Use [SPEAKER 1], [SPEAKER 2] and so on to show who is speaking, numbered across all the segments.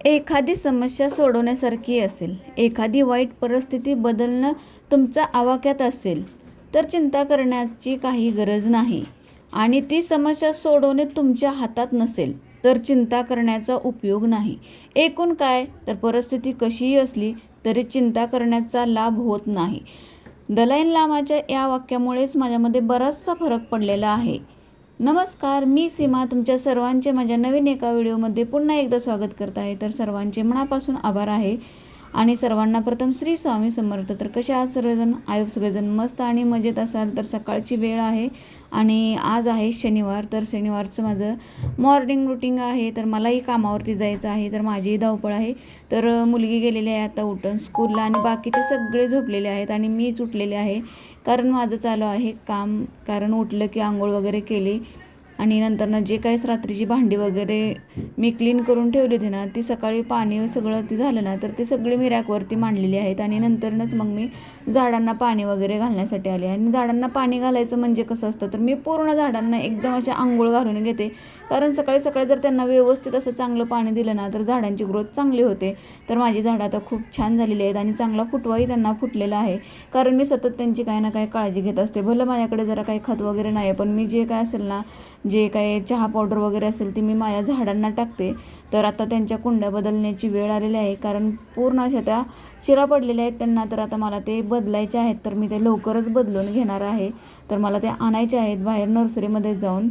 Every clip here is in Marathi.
[SPEAKER 1] एखादी समस्या सोडवण्यासारखी असेल, एखादी वाईट परिस्थिती बदलणं तुमच्या आवाक्यात असेल, तर चिंता करण्याची काही गरज नाही. आणि ती समस्या सोडवणे तुमच्या हातात नसेल, तर चिंता करण्याचा उपयोग नाही. एकूण काय, तर परिस्थिती कशीही असली तरी चिंता करण्याचा लाभ होत नाही. दलाई लामाच्या या वाक्यामुळेच माझ्यामध्ये बराचसा फरक पडलेला आहे. नमस्कार, मी सीमा तुमच्या सर्वांचे माझ्या नवीन एका व्हिडिओमध्ये पुन्हा एकदा स्वागत करत आहे. तर सर्वांचे मनापासून आभार आहे आणि सर्वांना प्रथम श्री स्वामी समर्थ. तर कसे आहात सर्वजण? आयोग सगळेजण मस्त आणि मजेत असाल. तर सकाळची वेळ आहे आणि आज आहे शनिवार. तर शनिवारचं माझं मॉर्निंग रुटीन आहे. तर मलाही कामावरती जायचं आहे, तर माझीही धावपळ आहे. तर मुलगी गेलेली आहे आता उठून स्कूलला आणि बाकीचे सगळे झोपलेले आहेत आणि मीच उठलेले आहे. कारण माझं चालू आहे काम. कारण उठलं की आंघोळ वगैरे केली आणि नंतरनं जे काही रात्रीची भांडी वगैरे मी क्लीन करून ठेवली होती ना, ती सकाळी पाणी सगळं ती झालं ना, तर ते सगळे मी रॅकवरती मांडलेली आहेत. आणि नंतरनंच मग मी झाडांना पाणी वगैरे घालण्यासाठी आले. आणि झाडांना पाणी घालायचं म्हणजे कसं असतं, तर मी पूर्ण झाडांना एकदम अशा आंघोळ घालून घेते. कारण सकाळी सकाळी जर त्यांना व्यवस्थित असं चांगलं पाणी दिलं ना, तर झाडांची ग्रोथ चांगली होते. तर माझी झाडं आता खूप छान झालेली आहेत आणि चांगला फुटवाही त्यांना फुटलेला आहे. कारण मी सतत त्यांची काही ना काही काळजी घेत असते. भलं माझ्याकडे जरा काही खत वगैरे नाही आहे, पण मी जे काय असेल ना, जे काही चहा पावडर वगैरे असेल ती मी माझ्या झाडांना टाकते. तर आता त्यांच्या कुंड्या बदलण्याची वेळ आलेली आहे. कारण पूर्ण अशा त्या चिरा पडलेल्या आहेत त्यांना. तर आता मला ते बदलायचे आहेत, तर मी ते लवकरच बदलून घेणार आहे. तर मला ते आणायचे आहेत बाहेर नर्सरीमध्ये जाऊन.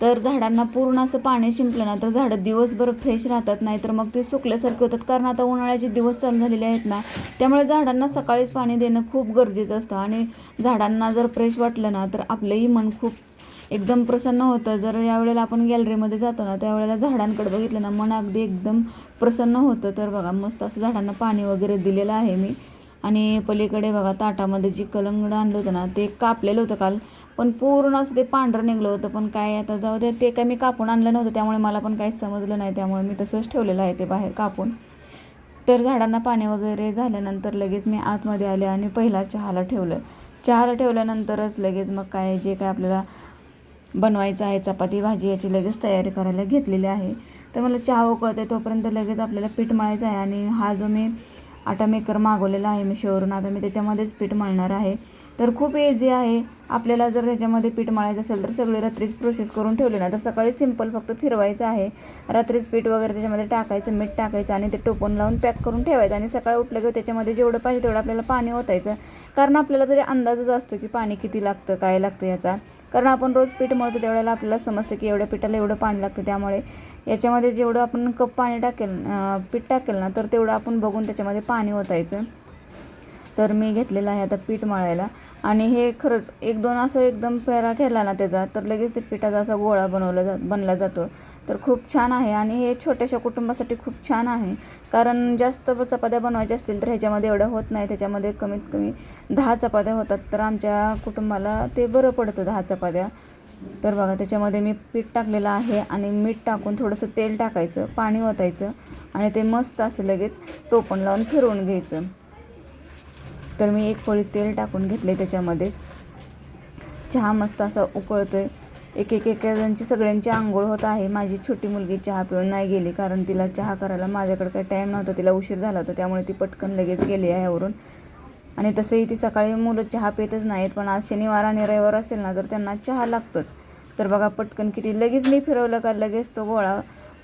[SPEAKER 1] तर झाडांना पूर्ण असं पाणी शिंपलं ना, तर झाडं दिवसभर फ्रेश राहतात. नाही तर मग ते सुकल्यासारखे होतात. कारण आता उन्हाळ्याचे दिवस चालू झालेले आहेत ना, त्यामुळे झाडांना सकाळीच पाणी देणं खूप गरजेचं असतं. आणि झाडांना जर फ्रेश वाटलं ना, तर आपलंही मन खूप एकदम प्रसन्न होतं. जर यावेळेला आपण गॅलरीमध्ये जातो ना, त्यावेळेला झाडांकडे बघितलं ना, मन अगदी एकदम प्रसन्न होतं. तर बघा मस्त असं झाडांना पाणी वगैरे दिलेलं आहे मी. आणि पलीकडे बघा ताटामध्ये जी कलंगड आणलं होतं ना, ते कापलेलं होतं काल, पण पूर्ण असं ते पांढरं निघलं होतं. पण काय आता जाऊ दे, ते काय मी कापून आणलं नव्हतं, त्यामुळे मला पण काहीच समजलं नाही. त्यामुळे मी तसंच ठेवलेलं आहे ते बाहेर कापून. तर झाडांना पाणी वगैरे झाल्यानंतर लगेच मी आतमध्ये आले आणि पहिला चहाला ठेवलं. चहाला ठेवल्यानंतरच लगेच मग काय जे काय आपल्याला बनवायचं आहे, चपाती भाजी, याची लगेच तयारी करायला घेतलेली आहे. तर मला चहा उकळते तोपर्यंत लगेच आपल्याला पीठ मळायचं आहे. आणि हा जो मी आटा मेकर मागवलेला आहे मिशोवरून, आता मी त्याच्यामध्येच पीठ मळणार आहे. तर खूप इझी आहे. आपल्याला जर त्याच्यामध्ये पीठ मळायचं असेल तर सगळे रात्रीच प्रोसेस करून ठेवले ना, तर सकाळी सिंपल फक्त फिरवायचं आहे. रात्रीच पीठ वगैरे त्याच्यामध्ये टाकायचं, मीठ टाकायचं आणि ते टोपण लावून पॅक करून ठेवायचं. आणि सकाळी उठलं की त्याच्यामध्ये जेवढं पाहिजे तेवढं आपल्याला पाणी ओतायचं. कारण आपल्याला तरी अंदाजच असतो की पाणी किती लागतं, काय लागतं याचा. कारण आपण रोज पीठ मळतो त्यावेळेला आपल्याला समजतं की एवढ्या पिठाला एवढं पाणी लागतं. त्यामुळे याच्यामध्ये जेवढं आपण कप पाणी पीठ टाकेल ना, तर तेवढं आपण बघून त्याच्यामध्ये पाणी ओतायचं. तर मी घेतलेलं आहे आता पीठ मळायला. आणि हे खरंच एक दोन असं एकदम पेरा केला ना त्याचा, तर लगेच ते पिठाचा असा गोळा बनला जातो. तर खूप छान आहे. आणि हे छोट्याशा कुटुंबासाठी खूप छान आहे. कारण जास्त चपात्या बनवायच्या असतील तर ह्याच्यामध्ये एवढं होत नाही. त्याच्यामध्ये कमीत कमी 10 चपात्या होतात. तर आमच्या कुटुंबाला ते बरं पडतं 10 चपात्या. तर बघा त्याच्यामध्ये मी पीठ टाकलेलं आहे आणि मीठ टाकून थोडंसं तेल टाकायचं, पाणी ओतायचं आणि ते मस्त असं लगेच टोपण लावून फिरवून घ्यायचं. तर मी एक पळी तेल टाकून घेतले त्याच्यामध्येच. चहा मस्त असा उकळतो आहे. एक जणांची सगळ्यांची आंघोळ होत आहे. माझी छोटी मुलगी चहा पिऊन नाही गेली, कारण तिला चहा करायला माझ्याकडे काही टाईम नव्हता, तिला उशीर झाला होता, त्यामुळे ती पटकन लगेच गेली आहे यावरून. आणि तसंही ती सकाळी मुलं चहा पितच नाहीत, पण आज शनिवार आणि रविवार असेल ना, तर त्यांना चहा लागतोच. तर बघा पटकन किती लगेच मी फिरवलं का लगेच तो गोळा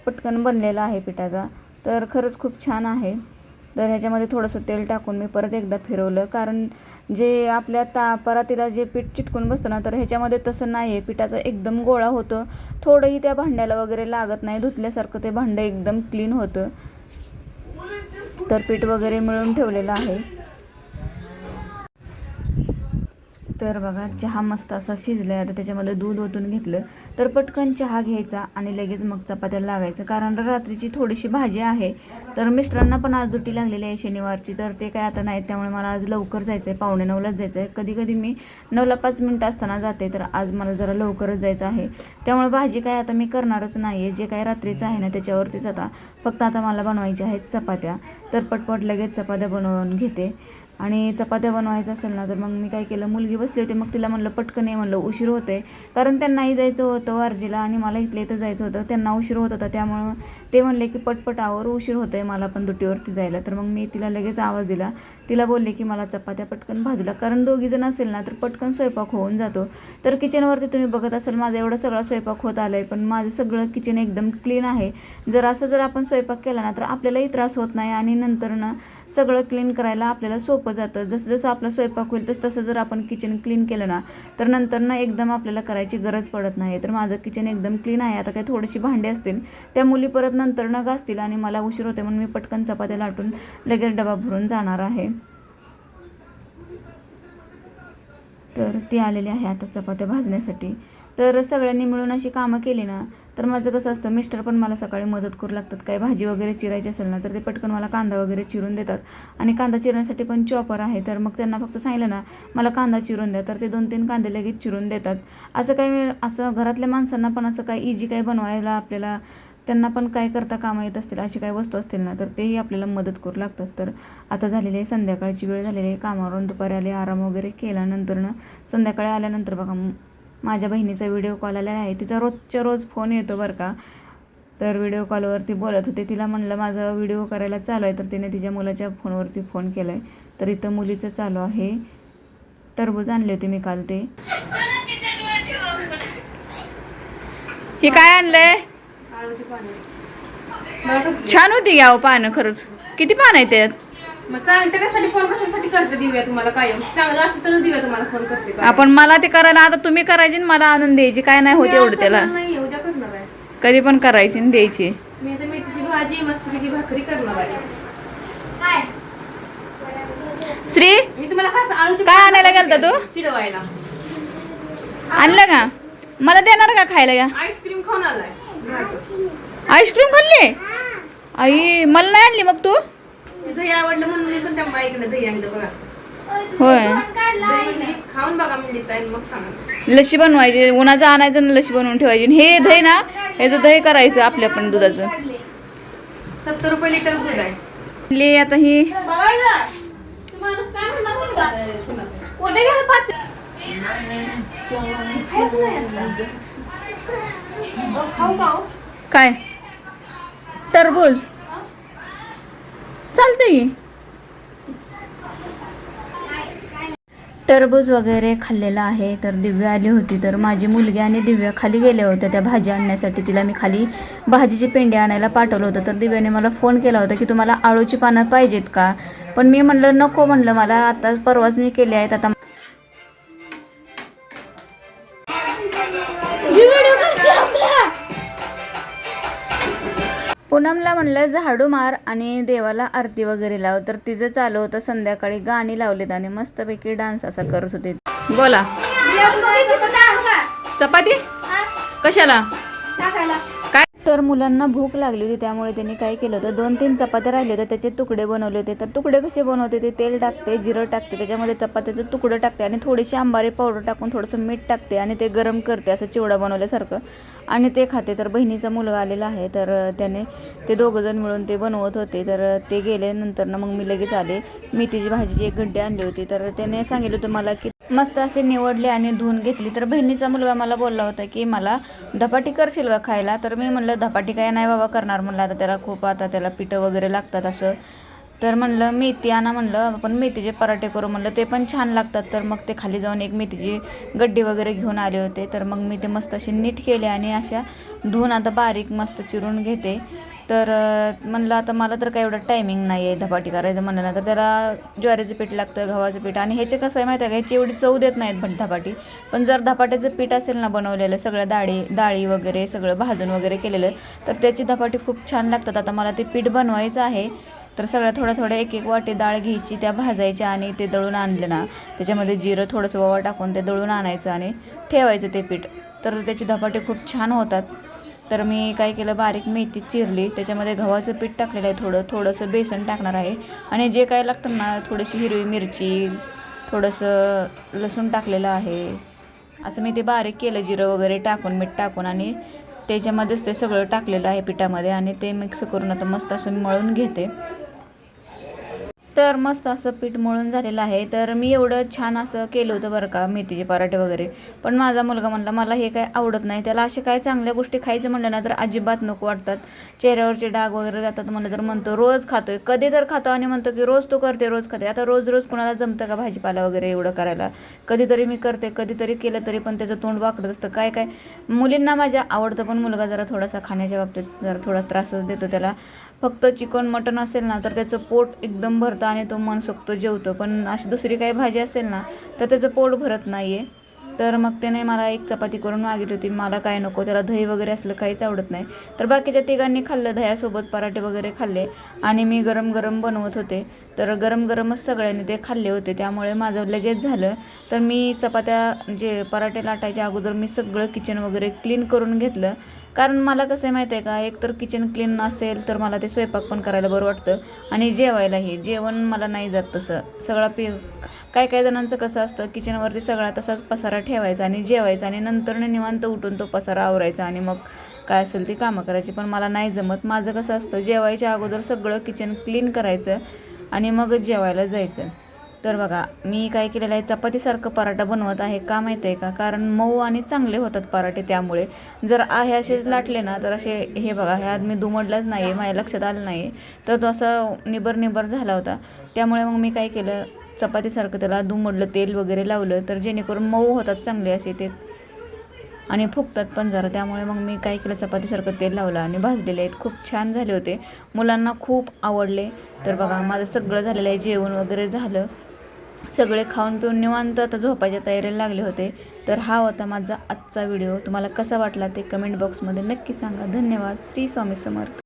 [SPEAKER 1] पटकन बनलेला आहे पिठाचा. तर खरंच खूप छान आहे. तर ह्याच्यामध्ये थोडंसं तेल टाकून मी परत एकदा फिरवलं. कारण जे आपल्या परातीला जे पीठ चिटकून बसतं ना, तर ह्याच्यामध्ये तसं नाही आहे. पिठाचा एकदम गोळा होतं, थोडंही त्या भांड्याला वगैरे लागत नाही, धुतल्यासारखं ते भांडं एकदम क्लीन होतं. तर पीठ वगैरे मिळून ठेवलेलं आहे. तर बघा चहा मस्त असा शिजला आहे. आता त्याच्यामध्ये दूध ओतून घेतलं. तर पटकन चहा घ्यायचा आणि लगेच मग चपात्याला लागायचं. कारण रात्रीची थोडीशी भाजी आहे. तर मिस्टरांना पण आज ड्युटी लागलेली आहे शनिवारची, तर ते काय आता नाहीत, त्यामुळे मला आज लवकर जायचं आहे, 8:45लाच जायचं आहे. कधी कधी मी 9ला 5 मिनटं असताना जाते, तर आज मला जरा लवकरच जायचं आहे. त्यामुळे भाजी काय आता मी करणारच नाही आहे. जे काय रात्रीचं आहे ना त्याच्यावरतीच आता फक्त आता मला बनवायच्या आहेत चपात्या. तर पटपट लगेच चपात्या बनवून घेते. आणि चपात्या बनवायचं असेल ना तर मग मी काय केलं, मुलगी बसली होती मग तिला म्हणलं पटकन ये, म्हणलं उशीर होते, कारण त्यांनाही जायचं होतं वारजीला आणि मला इथल्या इथं जायचं होतं, त्यांना उशीर होत होता, त्यामुळं ते म्हणले की पटपट आवर, उशीर होतंय मला पण ड्युटीवरती जायला. तर मग मी तिला लगेच आवाज दिला, तिला बोलले की मला चपात्या पटकन भाजूला, कारण दोघीजण असेल ना तर पटकन स्वयंपाक होऊन जातो. तर किचनवरती तुम्ही बघत असाल माझा एवढा सगळा स्वयंपाक होत आला आहे, पण माझं सगळं किचन एकदम क्लीन आहे. जर आपण स्वयंपाक केला ना तर आपल्यालाही त्रास होत नाही आणि नंतर ना सगळं क्लीन करायला आपल्याला सोपं जातं. जसं जसं आपला स्वयंपाक होईल तसं जर आपण किचन क्लीन केलं ना तर नंतर ना एकदम आपल्याला करायची गरज पडत नाही. तर माझं किचन एकदम क्लीन आहे. आता काही थोडीशी भांडी असतील त्या मुली परत नंतर न घासतील आणि मला उशीर होते म्हणून मी पटकन चपात्या लाटून लगेच डबा भरून जाणार आहे. तर ती आलेली आहे आता चपात्या भाजण्यासाठी. तर सगळ्यांनी मिळून अशी कामं केली ना तर माझं कसं असतं, मिस्टर पण मला सकाळी मदत करू लागतात. काही भाजी वगैरे चिरायची असेल ना तर ते पटकन मला कांदा वगैरे चिरून देतात आणि कांदा चिरण्यासाठी पण चॉपर आहे. तर मग त्यांना फक्त सांगितलं ना मला कांदा चिरून द्या तर ते 2-3 कांदे लगेच चिरून देतात. असं घरातल्या माणसांना पण असं काही इजी काही बनवायला आपल्याला, त्यांना पण काय करता कामं येत असतील अशी काही वस्तू असतील ना तर तेही आपल्याला मदत करू लागतात. तर आता झालेली आहे संध्याकाळची वेळ झालेली आहे, कामावरून दुपारी आले, आराम वगैरे केल्यानंतर ना संध्याकाळी आल्यानंतर बघा माझ्या बहिणीचा व्हिडिओ कॉल आलेला आहे. तिचा रोजच्या रोज फोन येतो बरं का. तर व्हिडिओ कॉलवरती बोलत होते, तिला म्हणलं माझा व्हिडिओ करायला चालू आहे तर तिने तिच्या मुलाच्या फोनवरती फोन केला आहे. तर इथं मुलीचं चालू आहे. टरबूज आणले होते मी काल ते. हे काय आणलंय? छान होती घ्या पानं, खरंच किती पान आहे त्यात.
[SPEAKER 2] मग सांग त्याच्यासाठी फोन कशासाठी करते दिव्या तुम्हाला, कायम चांगलं असतं तर दिव्या तुम्हाला फोन करते का?
[SPEAKER 1] आपण मला ते करायला, आता तुम्ही करायची आणि मला आणून द्यायची, काय नाही होत एवढं त्याला.
[SPEAKER 2] नाही उद्या करणार आहे
[SPEAKER 1] कधी पण करायची आणि द्यायची.
[SPEAKER 2] मी आता मेथीची भाजी मस्तपैकी भाकरी करणार आहे.
[SPEAKER 1] श्री
[SPEAKER 2] मी तुम्हाला खास आळूची
[SPEAKER 1] काय आणायला गेलता तू?
[SPEAKER 2] चिडवायला
[SPEAKER 1] आणलं का? मला देणार का खायला? या
[SPEAKER 2] आईस्क्रीम खाऊन आलाय.
[SPEAKER 1] आईस्क्रीम खाल्ली? आई मला नाही आणली मग तू?
[SPEAKER 2] दही आवडलं म्हणून मी पण त्या बाईकडे दही आणलं बघा.
[SPEAKER 1] होय,
[SPEAKER 2] दही खाऊन बघा मिळत आहे मग सांगा.
[SPEAKER 1] लस्सी बनवायची, उन्हाचं आणायचं आणि लस्सी बनवून ठेवायची. हे दही ना, ह्याचं दही करायचं आपल्या पण दुधाचं.
[SPEAKER 2] 70 रुपये लिटर दूध आहे.
[SPEAKER 1] ले आता ही
[SPEAKER 2] माणूस काय म्हणणार खाऊ खाऊ
[SPEAKER 1] काय टरबूज चालतंय. टरबूज वगैरे खाल्लेलं आहे. तर दिव्या आली होती तर माझी मुलगी आणि दिव्या खाली गेल्या होत्या त्या भाजी आणण्यासाठी. तिला मी खाली भाजीची पेंडी आणायला पाठवलं होतं. तर दिव्याने मला फोन केला होता की तुम्हाला आळूची पानं पाहिजेत का, पण मी म्हणलं नको, म्हणलं मला आता परवाच मी केले आहेत. आता पूनमला म्हणलं झाडू मार आणि देवाला आरती वगैरे लाव. तर तिचं चालू होतं संध्याकाळी गाणी लावलीत आणि मस्तपैकी डान्स असा करत होते. बोला चपाती कशाला काय? तर मुलांना भूक लागली होती त्यामुळे त्यांनी काय केलं होतं, 2-3 चपात्या राहिले होते त्याचे तुकडे बनवले होते. तर तुकडे कसे बनवते, ते तेल टाकते, जिरं टाकते, त्याच्यामध्ये चपात्याचं तुकडं टाकते आणि थोडीशी आंबारी पावडर टाकून थोडंसं मीठ टाकते आणि ते गरम करते असं चिवडा बनवल्यासारखं आणि ते खाते. तर बहिणीचा मुलगा आलेला आहे तर त्याने ते दोघंजण मिळून ते बनवत होते. तर ते गेल्यानंतर ना मग मी लगेच आले. मेथीची भाजीची 1 गड्डी आणली होती. तर त्याने सांगितलं होतं मला की मस्त असे निवडले आणि धुवून घेतली. तर बहिणीचा मुलगा मला बोलला होता की मला धपाटी करशील का खायला. तर मी म्हणलं धपाटी काय नाही बाबा करणार, म्हणलं आता त्याला पिठं वगैरे लागतात असं. तर म्हणलं मेथी आणा, म्हणलं आपण मेथीचे पराठे करू, म्हणलं ते पण छान लागतात. तर मग ते खाली जाऊन एक मेथीची गड्डी वगैरे घेऊन आले होते. तर मग मी ते मस्त असे नीट केले आणि अशा धुवून आता बारीक मस्त चिरून घेते. तर म्हणलं आता मला तर काय एवढं टायमिंग नाही आहे धपाटी करायचं म्हणलं ना, तर त्याला ज्वारीचं पीठ लागतं, गव्हाचं पीठ, आणि ह्याचे कसं आहे माहिती आहे का, ह्याची एवढी चव देत नाहीत धपाटी. पण जर धपाट्याचं पीठ असेल ना बनवलेलं, सगळ्या डाळी वगैरे सगळं भाजून वगैरे केलेलं, तर त्याची धपाटी खूप छान लागतात. आता मला ते पीठ बनवायचं आहे. तर सगळ्या थोड्या 1-1 वाटी डाळ घ्यायची, त्या भाजायच्या आणि ते दळून आणलं ना, त्याच्यामध्ये जिरं थोडंसं ओवा टाकून ते दळून आणायचं आणि ठेवायचं ते पीठ. तर त्याची धपाटे खूप छान होतात. तर मी काय केलं, बारीक मेथी चिरली, त्याच्यामध्ये गव्हाचं पीठ टाकलेलं आहे, थोडंसं बेसन टाकणार आहे आणि जे काय लागतं ना, थोडीशी हिरवी मिरची, थोडंसं लसूण टाकलेलं आहे. असं मी ते बारीक केलं जिरं वगैरे टाकून, मीठ टाकून, आणि त्याच्यामध्येच ते सगळं टाकलेलं आहे पिठामध्ये आणि ते मिक्स करून आता मस्त असं मळून घेते. तर मस्त असं पीठ मळून झालेलं आहे. तर मी एवढं छान असं केलं होतं बरं का, मेथीचे पराठे वगैरे. पण माझा मुलगा म्हणला मला हे काय आवडत नाही, त्याला असे काय चांगल्या गोष्टी खायचं म्हणलं ना तर अजिबात नको वाटतात, चेहऱ्यावरचे डाग वगैरे जातात म्हणलं तर म्हणतो रोज खातोय, कधी तर खातो आणि म्हणतो की रोज तू करते रोज खाते. आता रोज रोज कोणाला जमतं का भाजीपाला वगैरे एवढं करायला? कधीतरी मी करते, कधीतरी केलं तरी पण त्याचं तोंड वाकडत असतं. काय काय मुलींना माझ्या आवडतं, पण मुलगा जरा थोडासा खाण्याच्या बाबतीत जरा थोडा त्रासच देतो त्याला. फक्त चिकन मटण असेल ना तर त्याचं पोट एकदम भरतं आणि तो मनसोक्त जेवतो, पण अशी दुसरी काही भाजी असेल ना तर त्याचं पोट भरत नाही आहे. तर मग त्याने मला एक चपाती करून मागितली होती, मला काय नको, त्याला दही वगैरे असलं काहीच आवडत नाही. तर बाकीच्या तिघांनी खाल्लं, दह्यासोबत पराठे वगैरे खाल्ले आणि मी गरम गरम बनवत होते. तर गरम गरमच सगळ्यांनी ते खाल्ले होते, त्यामुळे माझं लगेच झालं. तर मी चपात्या जे पराठे लाटायच्या अगोदर मी सगळं किचन वगैरे क्लीन करून घेतलं. कारण मला कसं आहे माहिती आहे का, एक तर किचन क्लीन असेल तर मला ते स्वयंपाक पण करायला बरं वाटतं आणि जेवायलाही. जेवण मला नाही जात तसं सगळा काय काय जणांचं कसं असतं, किचनवरती सगळा तसाच पसारा ठेवायचा आणि जेवायचा आणि नंतर निवांत उठून तो पसारा आवरायचा आणि मग काय असेल ती कामं करायची. पण मला नाही जमत. माझं कसं असतं, जेवायच्या अगोदर सगळं किचन क्लीन करायचं आणि मगच जेवायला जायचं. तर बघा मी काय केलेलं आहे, चपातीसारखं पराठा बनवत आहे. का माहीत आहे का, कारण मऊ आणि चांगले होतात पराठे. त्यामुळे जर आहे असेच लाटले ना तर असे, हे बघा ह्यात मी दुमडलाच नाही आहे, माझ्या लक्षात आलं नाही आहे, तर तो असा निबर निबर झाला होता. त्यामुळे मग मी काय केलं, चपातीसारखं त्याला दुमडलं, तेल वगैरे लावलं, तर जेणेकरून मऊ होतात चांगले असे ते आणि फुगतात पण जरा. त्यामुळे मग मी काय केलं, चपातीसारखं तेल लावलं आणि भाजलेले आहेत. खूप छान झाले होते, मुलांना खूप आवडले. तर बघा माझं सगळं झालेलं आहे, जेवण वगैरे झालं, सगळे खाऊन पिऊन निवांत आता झोपायच्या तयारीला लागले होते. तर हा होता माझा आजचा व्हिडिओ. तुम्हाला कसा वाटला ते कमेंट बॉक्समध्ये नक्की सांगा. धन्यवाद. श्री स्वामी समर्थ.